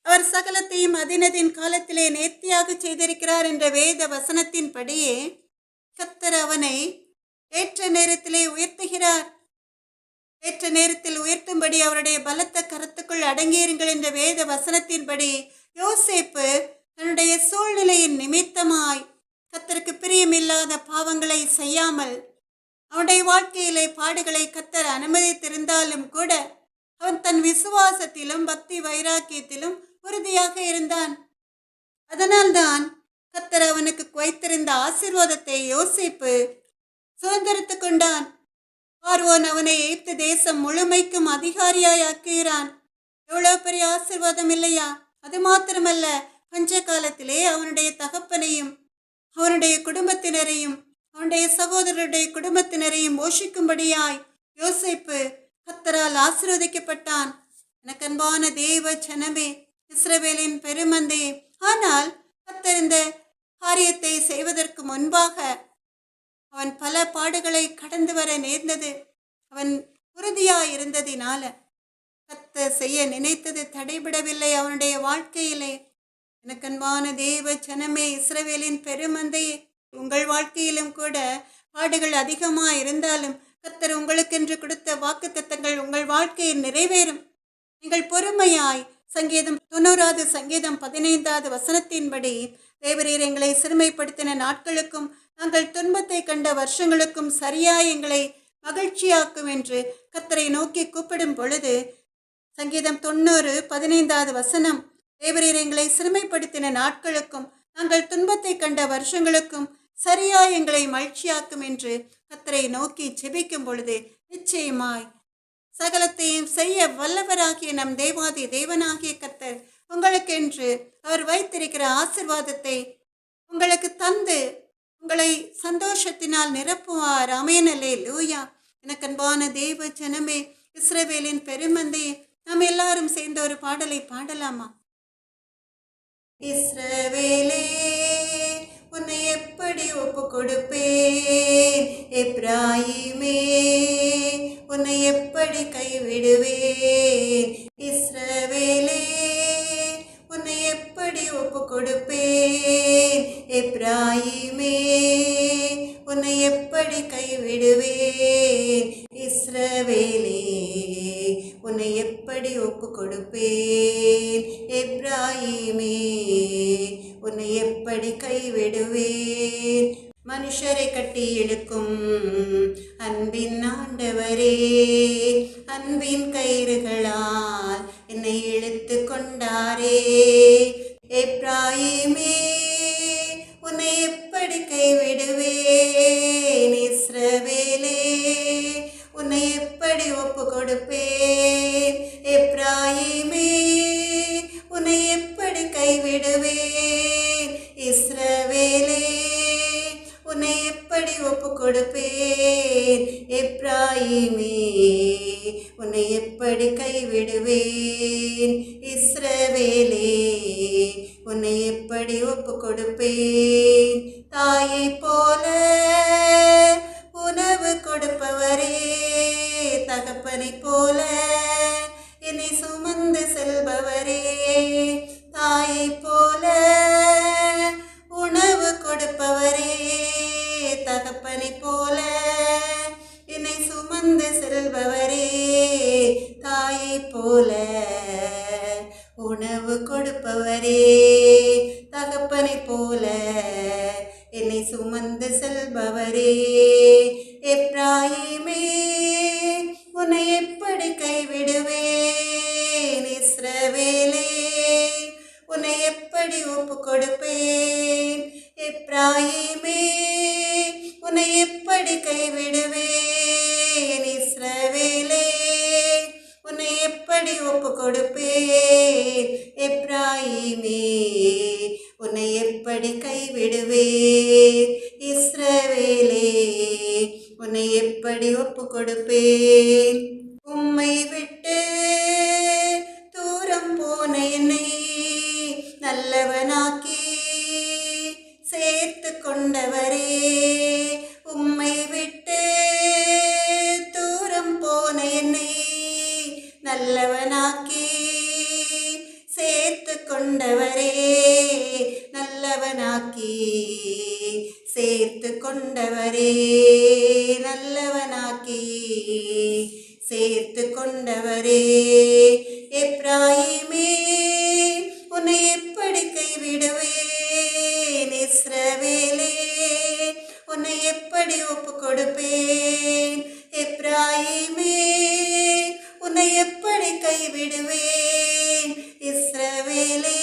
அவர் சகலத்தையும் அதினதின் காலத்திலே நேர்த்தியாக செய்திருக்கிறார் என்ற வேத வசனத்தின்படியே கர்த்தர் அவனை ஏற்ற நேரத்திலே உயர்த்துகிறார். ஏற்ற நேரத்தில் உயர்த்தும்படி அவருடைய பலத்த கருத்துக்குள் அடங்கியிருங்கள் என்ற வேத வசனத்தின்படி யோசேப்பு தன்னுடைய சூழ்நிலையின் நிமித்தமாய் கர்த்தருக்கு பிரியமில்லாத பாவங்களை செய்யாமல், அவனுடைய வாழ்க்கையிலே பாடுகளை கர்த்தர் அனுமதித்திருந்தாலும் கூட அவன் தன் விசுவாசத்திலும் பக்தி வைராக்கியத்திலும் உறுதியாக இருந்தான். அதனால்தான் கர்த்தர் அவனுக்கு வைத்திருந்த ஆசீர்வாதத்தை யோசேப்பு சுதந்திரித்து கொண்டான். பார்வோன் அவனை எகிப்து தேசம் முழுமைக்கும் அதிகாரியாய் ஆக்குகிறான். எவ்வளவு பெரிய ஆசீர்வாதம் இல்லையா? அது மாத்திரமல்ல, பஞ்ச காலத்திலே அவனுடைய தகப்பனையும் அவனுடைய குடும்பத்தினரையும் அவனுடைய சகோதரருடைய குடும்பத்தினரையும் போஷிக்கும்படியாய் யோசேப்பு கர்த்தரால் ஆசீர்வதிக்கப்பட்டான். எனக்கன்பான தேவ ஜனமே, இஸ்ரவேலின் பெருமந்தையே, ஆனால் கர்த்தர் இந்த காரியத்தை செய்வதற்கு முன்பாக அவன் பல பாடுகளை கடந்து வர நேர்ந்தது. அவன் உறுதியாயிருந்ததினால கர்த்தர் செய்ய நினைத்தது தடைபடவில்லை அவனுடைய வாழ்க்கையிலே. எனக்கன்பான தேவ ஜனமே, இஸ்ரவேலின் பெருமந்தையே, உங்கள் வாழ்க்கையிலும் கூட பாடுகள் அதிகமாக இருந்தாலும் கர்த்தர் உங்களுக்கென்று கொடுத்த வாக்குத்தத்தங்கள் உங்கள் வாழ்க்கையில் நிறைவேறும். நீங்கள் பொறுமையாய் சங்கீதம் 90வது சங்கீதம் 15வது வசனத்தின்படி, தேவரீர் எங்களை சிறுமைப்படுத்தின நாட்களுக்கும் நாங்கள் துன்பத்தை கண்ட வருஷங்களுக்கும் சரியாய் எங்களை மகிழ்ச்சியாக்கும் என்று கர்த்தரை நோக்கி கூப்பிடும் பொழுது, சங்கீதம் 90:15வது வசனம், தேவரீர் எங்களை சிறுமைப்படுத்தின நாட்களுக்கும் நாங்கள் துன்பத்தை கண்ட வருஷங்களுக்கும் சரியாய் எங்களை மகிழ்ச்சியாக்கும் என்று கர்த்தரை நோக்கி ஜெபிக்கும் பொழுது நிச்சயமாய் சகலத்தையும் செய்ய வல்லவராகிய நம் தேவாதி தேவனாகிய கர்த்தர் உங்களுக்கென்று அவர் வைத்திருக்கிற ஆசீர்வாதத்தை உங்களுக்கு தந்து உங்களை சந்தோஷத்தினால் நிரப்புவார். ஆமென், அல்லேலூயா. எனக்கன்பான தேவ ஜனமே, இஸ்ரவேலின் பெருமந்தையே, நாம் எல்லாரும் சேர்ந்த ஒரு பாடலை பாடலாமா? இஸ்ரவேலே, உன்னை எப்படி ஒப்பு கொடுப்பேன், எப்ராயிமே உன்னை எப்படி கைவிடுவேன், இஸ்ரவேலே உன்னை எப்படி ஒப்பு கொடுப்பேன், எப்ராயிமே உன்னை எப்படி கைவிடுவேன், இஸ்ரவேலே உன்னை எப்படி ஒப்பு கொடுப்பேன், எப்ராயிமே உன்னை எப்படி கைவிடுவேன். மனுஷரை கட்டி இழுக்கும் அன்பின் ஆண்டவரே, அன்பின் கயிறுகளால் என்னை இழுத்து கொண்டாரே, எப்ராயிமே உன்னை எப்படி கைவிடுவேன்? இஸ்ரவேலே உன்னை எப்படி ஒப்பு கொடுப்பேன்? எப்ராயிமே உன்னை எப்படி கைவிடுவேன்? இஸ்ரவேலே உன்னை எப்படி ஒப்பு கொடுப்பேன்? எப்ராயிமே உன்னை எப்படி கைவிடுவேன்? இஸ்ரவேலே உன்னை எப்படி ஒப்பு கொடுப்பேன்? தாயை போல உணவு கொடுப்பவரே, தகப்பனை போல என்னை சுமந்து செல்பவரே, தாயை போல உணவு கொடுப்பவரே, தகப்பனை போல என்னை சுமந்து செல்பவரே, தாயை போல உணவு கொடுப்பவரே, தகப்பனை போல என்னை சுமந்து செல்பவரே, எப்ராயிமே உன்னை எப்படி கைவிடுவேன்? இஸ்ரவேலே உன்னை எப்படி ஒப்பு கொடுப்பேன்? எப்ராயிமே உன்னை எப்படி கைவிடுவேன்? இஸ்ரவேலே உன்னை எப்படி ஒப்பு கொடுப்பேன்? எப்ராயிமே உன்னை எப்படி கைவிடுவேன்? இஸ்ரவேலே உன்னை எப்படி ஒப்பு கொடுப்பேன்? உம்மை விட்டு தூரம் போன என்னை நல்லவனாக்கி சேர்த்து கொண்டவரே, உம்மை விட்டு தூரம் போன என்னை நல்லவனாக்கி சேர்த்து கொண்டவரே, நல்லவனாக்கி சேர்த்து கொண்டவரே, நல்லவனாக்கி சேர்த்து கொண்டவரே, எப்ராயிமே உன்னை எப்படி கைவிடுவேன்? இஸ்ரவேலே உன்னை எப்படி ஒப்பு கொடுப்பேன்? எப்ராயிமே உன்னை எப்படி கைவிடுவேன்? இஸ்ரவேலே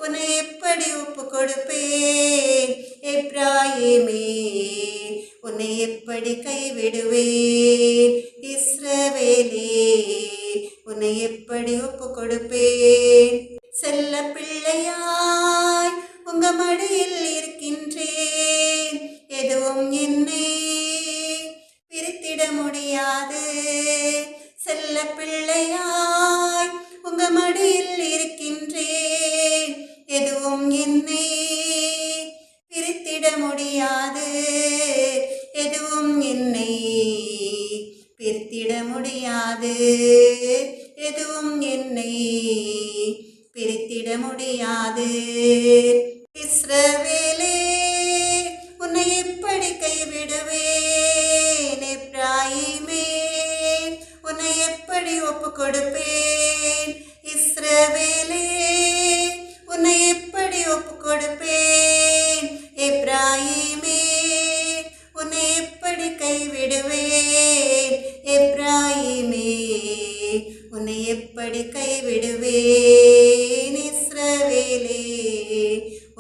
உன்னை எப்படி ஒப்பு கொடுப்பேன்? எப்ராயிமே உன்னை எப்படி கைவிடுவேன்? இஸ்ரவேலே உன்னை எப்படி ஒப்பு கொடுப்பேன்? செல்ல பிள்ளையாய் உங்க மடியில் இருக்கின்றேன், எதுவும் என்னை பிரித்திட முடியாது. செல்ல பிள்ளையாய் உங்க மடியில் இருக்கின்றேன், எதுவும் என்னை பிரித்திட முடியாது. எதுவும் என்னை பிரித்திட முடியாது. எதுவும் என்னை பிரித்திட முடியாது. இஸ்ரவேலே உன்னை எப்படி கைவிடுவேன்? எப்ராயிமே உன்னை எப்படி ஒப்பு கொடுப்பேன்? இஸ்ரவேலே உன்னை எப்படி ஒப்பு கொடுப்பேன்? எப்ராயிமே உன்னை எப்படி கைவிடுவேன்? எப்ராயிமே உன்னை எப்படி கைவிடுவேன்? இஸ்ரவேலே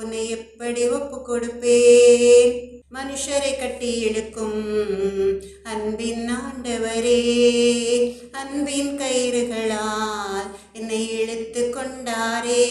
உன்னை எப்படி ஒப்பு கொடுப்பேன்? மனுஷரை கட்டி இழுக்கும் அன்பின் ஆண்டவரே, அன்பின் கயிறுகளால் என்னை இழுத்து கொண்டாரே,